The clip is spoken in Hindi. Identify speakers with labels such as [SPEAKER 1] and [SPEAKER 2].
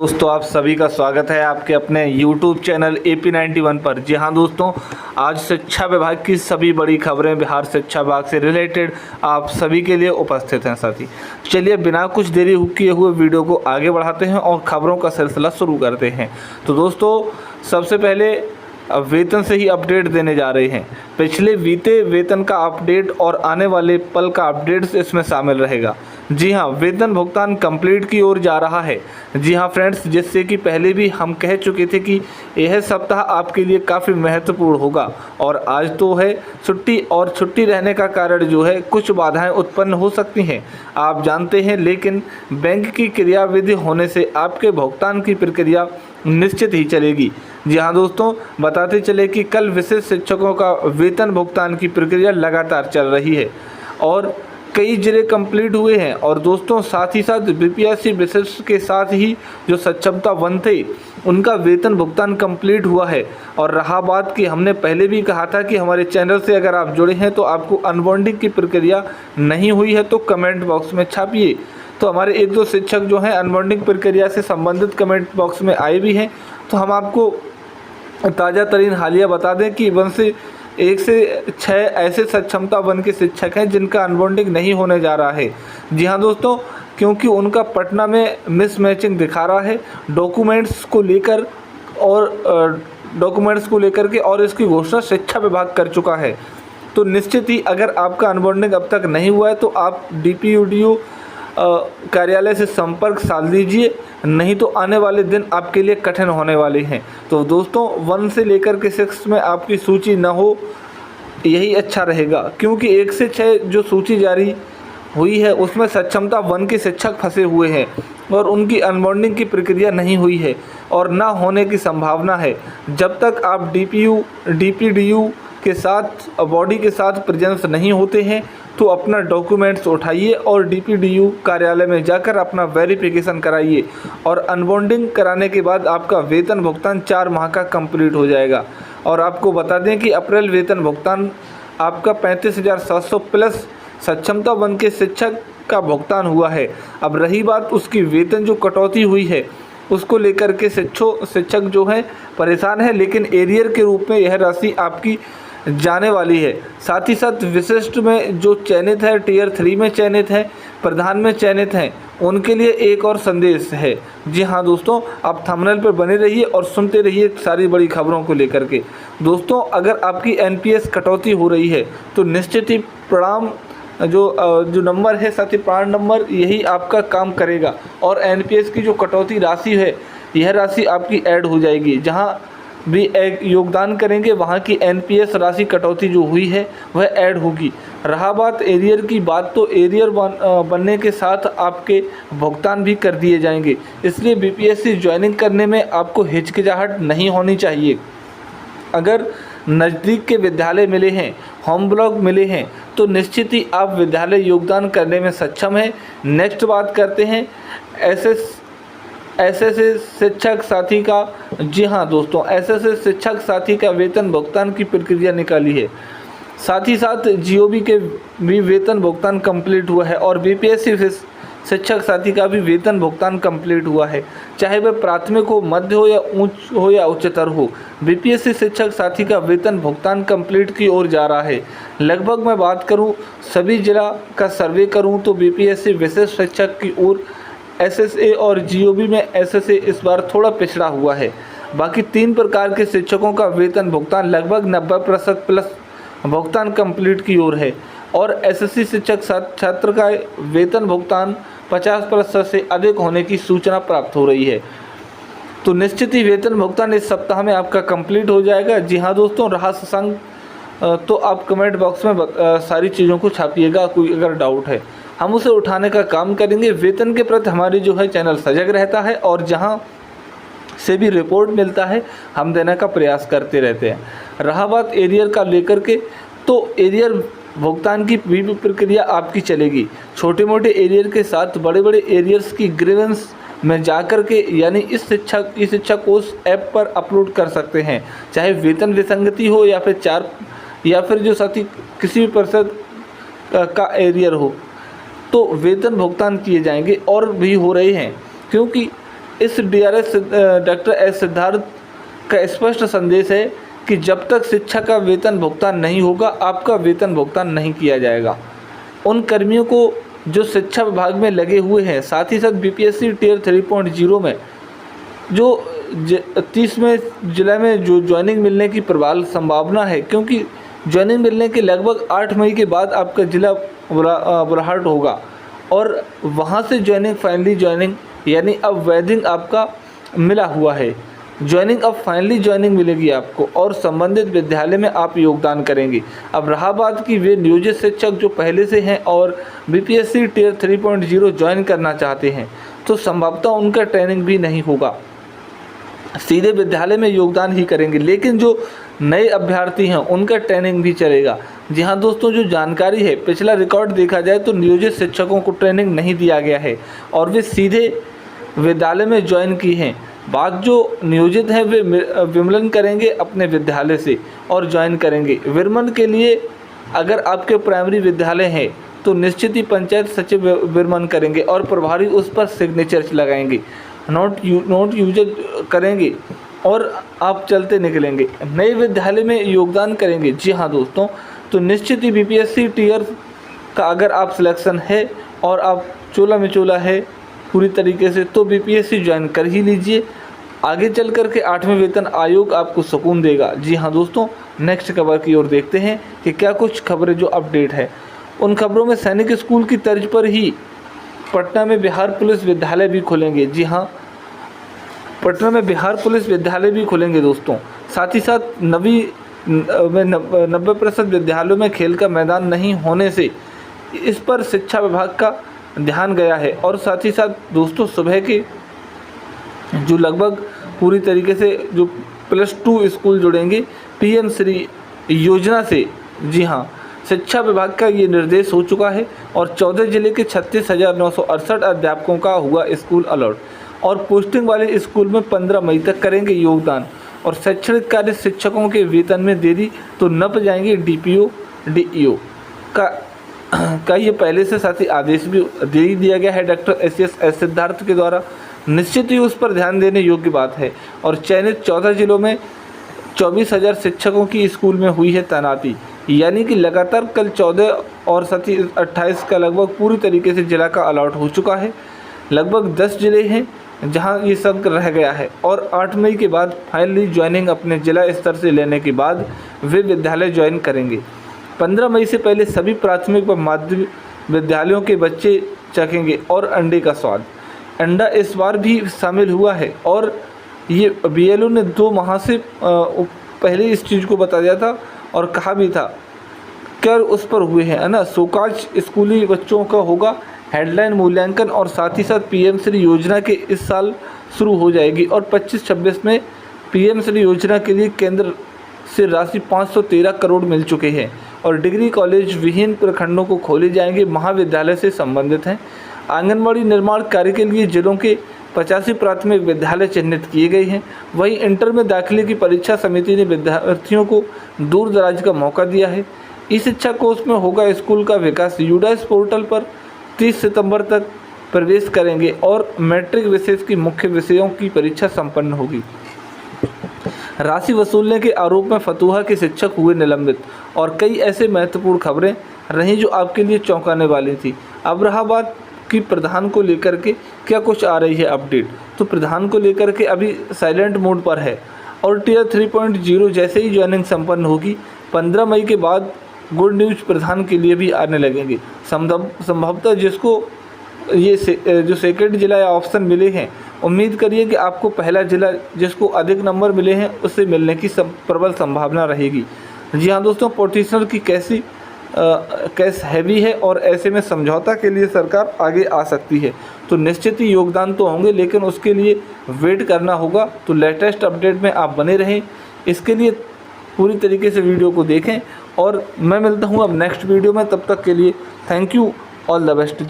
[SPEAKER 1] दोस्तों आप सभी का स्वागत है आपके अपने YouTube चैनल AP91 पर। जी हाँ दोस्तों, आज शिक्षा विभाग की सभी बड़ी खबरें बिहार शिक्षा विभाग से रिलेटेड आप सभी के लिए उपस्थित हैं साथी। चलिए बिना कुछ देरी किए हुए वीडियो को आगे बढ़ाते हैं और खबरों का सिलसिला शुरू करते हैं। तो दोस्तों सबसे पहले वेतन से ही अपडेट देने जा रहे हैं। पिछले बीते वेतन का अपडेट और आने वाले पल का अपडेट इसमें शामिल रहेगा। जी हाँ, वेतन भुगतान कंप्लीट की ओर जा रहा है। जी हाँ फ्रेंड्स, जिससे कि पहले भी हम कह चुके थे कि यह सप्ताह आपके लिए काफ़ी महत्वपूर्ण होगा और आज तो है छुट्टी, और छुट्टी रहने का कारण जो है कुछ बाधाएं उत्पन्न हो सकती हैं, आप जानते हैं। लेकिन बैंक की क्रियाविधि होने से आपके भुगतान की प्रक्रिया निश्चित ही चलेगी। जी हाँ दोस्तों, बताते चले कि कल विशेष शिक्षकों का वेतन भुगतान की प्रक्रिया लगातार चल रही है और कई जिले कंप्लीट हुए हैं। और दोस्तों साथ ही साथ बीपीएससी विशिष्ट के साथ ही जो सक्षमता वन थे उनका वेतन भुगतान कंप्लीट हुआ है। और रहा बात कि हमने पहले भी कहा था कि हमारे चैनल से अगर आप जुड़े हैं तो आपको अनबॉन्डिंग की प्रक्रिया नहीं हुई है तो कमेंट बॉक्स में छापिए। तो हमारे एक दो शिक्षक जो हैं अनबॉन्डिंग प्रक्रिया से संबंधित कमेंट बॉक्स में आए भी हैं। तो हम आपको ताज़ा तरीन हालिया बता दें कि 1 से 6 ऐसे सक्षमता वन के शिक्षक हैं जिनका अनबॉन्डिंग नहीं होने जा रहा है। जी हाँ दोस्तों, क्योंकि उनका पटना में मिसमैचिंग दिखा रहा है डॉक्यूमेंट्स को लेकर और इसकी घोषणा शिक्षा विभाग कर चुका है। तो निश्चित ही अगर आपका अनबॉन्डिंग अब तक नहीं हुआ है तो आप DPUDO कार्यालय से संपर्क साध लीजिए, नहीं तो आने वाले दिन आपके लिए कठिन होने वाले हैं। तो दोस्तों 1 से लेकर के 6 में आपकी सूची न हो यही अच्छा रहेगा, क्योंकि 1 से 6 जो सूची जारी हुई है उसमें सक्षमता 1 के शिक्षक फंसे हुए हैं और उनकी अनबॉन्डिंग की प्रक्रिया नहीं हुई है और ना होने की संभावना है। जब तक आप DPDU के साथ बॉडी के साथ प्रेजेंस नहीं होते हैं तो अपना डॉक्यूमेंट्स उठाइए और DPDU कार्यालय में जाकर अपना वेरिफिकेशन कराइए और अनबॉन्डिंग कराने के बाद आपका वेतन भुगतान 4 माह का कंप्लीट हो जाएगा। और आपको बता दें कि अप्रैल वेतन भुगतान आपका 35,700 प्लस सक्षमता वन के शिक्षक का भुगतान हुआ है। अब रही बात उसकी वेतन जो कटौती हुई है उसको लेकर के शिक्षक जो हैं परेशान है, लेकिन एरियर के रूप में यह राशि आपकी जाने वाली है। साथ ही साथ विशिष्ट में जो चयनित है, टियर 3 में चयनित है, प्रधान में चयनित हैं, उनके लिए एक और संदेश है। जी हाँ दोस्तों, आप थंबनेल पर बने रहिए और सुनते रहिए सारी बड़ी खबरों को लेकर के। दोस्तों अगर आपकी NPS कटौती हो रही है तो निश्चित ही प्रणाम जो नंबर है साथी, प्राण नंबर, यही आपका काम करेगा और NPS की जो कटौती राशि है यह राशि आपकी ऐड हो जाएगी। जहाँ भी योगदान करेंगे वहाँ की NPS राशि कटौती जो हुई है वह ऐड होगी। रहा बात एरियर की बात, तो एरियर बनने के साथ आपके भुगतान भी कर दिए जाएंगे, इसलिए BPSC ज्वाइनिंग करने में आपको हिचकिचाहट नहीं होनी चाहिए। अगर नज़दीक के विद्यालय मिले हैं, होम ब्लॉक मिले हैं तो निश्चित ही आप विद्यालय योगदान करने में सक्षम हैं। नेक्स्ट बात करते हैं SSA शिक्षक साथी का। जी हाँ दोस्तों, SSA शिक्षक साथी का वेतन भुगतान की प्रक्रिया निकाली है। साथ ही साथ GOB के भी वेतन भुगतान कंप्लीट हुआ है और BPSC शिक्षक साथी का भी वेतन भुगतान कंप्लीट हुआ है, चाहे वह प्राथमिक हो, मध्य हो या उच्चतर हो। BPSC शिक्षक साथी का वेतन भुगतान कंप्लीट की ओर जा रहा है। लगभग मैं बात करूं, सभी जिला का सर्वे करूं तो BPSC विशेष शिक्षक की ओर SSA और GOB में SSA इस बार थोड़ा पिछड़ा हुआ है। बाकी 3 प्रकार के शिक्षकों का वेतन भुगतान लगभग 90% प्लस भुगतान कंप्लीट की ओर है और SSC शिक्षक छात्र का वेतन भुगतान 50% से अधिक होने की सूचना प्राप्त हो रही है। तो निश्चित ही वेतन भुगतान इस सप्ताह में आपका कंप्लीट हो जाएगा। जी हाँ दोस्तों, रहा सत्संग तो आप कमेंट बॉक्स में सारी चीज़ों को छापिएगा, कोई अगर डाउट है हम उसे उठाने का काम करेंगे। वेतन के प्रति हमारी जो है चैनल सजग रहता है और जहां से भी रिपोर्ट मिलता है हम देने का प्रयास करते रहते हैं। रहा बात एरियर का लेकर के, तो एरियर भुगतान की भी प्रक्रिया आपकी चलेगी। छोटे मोटे एरियर के साथ बड़े बड़े एरियर्स की ग्रीवेंस में जाकर के, यानी इस शिक्षा कोष ऐप पर अपलोड कर सकते हैं, चाहे वेतन विसंगति हो या फिर जो साथी किसी भी प्रतिशत का एरियर हो, तो वेतन भुगतान किए जाएंगे और भी हो रहे हैं। क्योंकि इस DRS डॉक्टर एस सिद्धार्थ का स्पष्ट संदेश है कि जब तक शिक्षक का वेतन भुगतान नहीं होगा, आपका वेतन भुगतान नहीं किया जाएगा। उन कर्मियों को जो शिक्षा विभाग में लगे हुए हैं, साथ ही साथ BPSC टियर 3.0 में जो 30वें जिले में जो ज्वाइनिंग मिलने की प्रबल संभावना है, क्योंकि ज्वाइनिंग मिलने के लगभग 8 मई के बाद आपका जिला बुरहाट होगा और वहाँ से ज्वाइनिंग फाइनली ज्वाइनिंग यानी अब वैदिंग आपका मिला हुआ है। ज्वाइनिंग अब फाइनली ज्वाइनिंग मिलेगी आपको और संबंधित विद्यालय में आप योगदान करेंगे। अब रहा बात कि वे नियोजित शिक्षक जो पहले से हैं और BPSC टियर 3.0 ज्वाइन करना चाहते हैं, तो संभवतः उनका ट्रेनिंग भी नहीं होगा, सीधे विद्यालय में योगदान ही करेंगे। लेकिन जो नए अभ्यर्थी हैं उनका ट्रेनिंग भी चलेगा। जी हाँ दोस्तों, जो जानकारी है, पिछला रिकॉर्ड देखा जाए तो नियोजित शिक्षकों को ट्रेनिंग नहीं दिया गया है और वे सीधे विद्यालय में ज्वाइन की हैं। बात जो नियोजित हैं वे विमलन करेंगे अपने विद्यालय से और ज्वाइन करेंगे। विरमण के लिए अगर आपके प्राइमरी विद्यालय हैं तो निश्चित ही पंचायत सचिव विरमण करेंगे और प्रभारी उस पर सिग्नेचर लगाएंगे, नोट यूजर करेंगे और आप चलते निकलेंगे, नए विद्यालय में योगदान करेंगे। जी हाँ दोस्तों, तो निश्चित ही BPSC टियर का अगर आप सिलेक्शन है और आप चोला में चोला है पूरी तरीके से, तो BPSC ज्वाइन कर ही लीजिए। आगे चल कर के 8वें वेतन आयोग आपको सुकून देगा। जी हाँ दोस्तों, नेक्स्ट खबर की ओर देखते हैं कि क्या कुछ खबरें जो अपडेट है। उन खबरों में सैनिक स्कूल की तर्ज पर ही पटना में बिहार पुलिस विद्यालय भी खुलेंगे। जी हाँ, पटना में बिहार पुलिस विद्यालय भी खुलेंगे दोस्तों। साथ ही साथ 90% विद्यालयों में खेल का मैदान नहीं होने से इस पर शिक्षा विभाग का ध्यान गया है। और साथ ही साथ दोस्तों, सुबह के जो लगभग पूरी तरीके से जो +2 स्कूल जुड़ेंगे PM श्री योजना से। जी हाँ, शिक्षा विभाग का ये निर्देश हो चुका है और 14 जिले के 36,968 अध्यापकों का हुआ स्कूल अलॉट और पोस्टिंग वाले स्कूल में 15 मई तक करेंगे योगदान। और शैक्षणिक कार्य शिक्षकों के वेतन में देरी तो नप जाएंगे DPO DEO का ये पहले से साथ ही आदेश भी दे ही दिया गया है डॉक्टर एस सिद्धार्थ के द्वारा। निश्चित ही उस पर ध्यान देने योग्य बात है। और चयनित 14 जिलों में 24,000 शिक्षकों की स्कूल में हुई है तैनाती, यानी कि लगातार कल 14 और साथ ही 28 का लगभग पूरी तरीके से जिला का अलॉट हो चुका है। लगभग 10 जिले हैं जहां ये सब रह गया है और 8 मई के बाद फाइनली ज्वाइनिंग अपने जिला स्तर से लेने के बाद वे विद्यालय ज्वाइन करेंगे। 15 मई से पहले सभी प्राथमिक व माध्यमिक विद्यालयों के बच्चे चखेंगे और अंडे का स्वाद। अंडा इस बार भी शामिल हुआ है और ये BLO ने 2 माह से पहले इस चीज़ को बता दिया था और कहा भी था क्या उस पर हुए हैं, है ना। सोकाज स्कूली बच्चों का होगा हेडलाइन मूल्यांकन और साथ ही साथ PM श्री योजना के इस साल शुरू हो जाएगी और 25-26 में PM श्री योजना के लिए केंद्र से राशि 513 करोड़ मिल चुके हैं और डिग्री कॉलेज विहीन प्रखंडों को खोले जाएंगे, महाविद्यालय से संबंधित हैं। आंगनबाड़ी निर्माण कार्य के लिए जिलों के 85 प्राथमिक विद्यालय चिन्हित किए गए हैं। वहीं इंटर में दाखिले की परीक्षा समिति ने विद्यार्थियों को दूर दराज का मौका दिया है। इस शिक्षा कोर्स में होगा स्कूल का विकास। यूडाइस पोर्टल पर 30 सितंबर तक प्रवेश करेंगे और मैट्रिक विशेष की मुख्य विषयों की परीक्षा संपन्न होगी। राशि वसूलने के आरोप में फतुहा के शिक्षक हुए निलंबित और कई ऐसे महत्वपूर्ण खबरें रहीं जो आपके लिए चौंकाने वाली थी। अब रहा बात कि प्रधान को लेकर के क्या कुछ आ रही है अपडेट। तो प्रधान को लेकर के अभी साइलेंट मोड पर है और टियर 3.0 जैसे ही ज्वाइनिंग संपन्न होगी 15 मई के बाद गुड न्यूज़ प्रधान के लिए भी आने लगेंगे। संभवतः जिसको ये जो सेकेंड जिला या ऑप्शन मिले हैं, उम्मीद करिए कि आपको पहला जिला जिसको अधिक नंबर मिले हैं उससे मिलने की प्रबल संभावना रहेगी। जी हाँ दोस्तों, पोलिटिशियन की केस हैवी है और ऐसे में समझौता के लिए सरकार आगे आ सकती है। तो निश्चित ही योगदान तो होंगे, लेकिन उसके लिए वेट करना होगा। तो लेटेस्ट अपडेट में आप बने रहें, इसके लिए पूरी तरीके से वीडियो को देखें और मैं मिलता हूँ अब नेक्स्ट वीडियो में। तब तक के लिए thank you, all the best.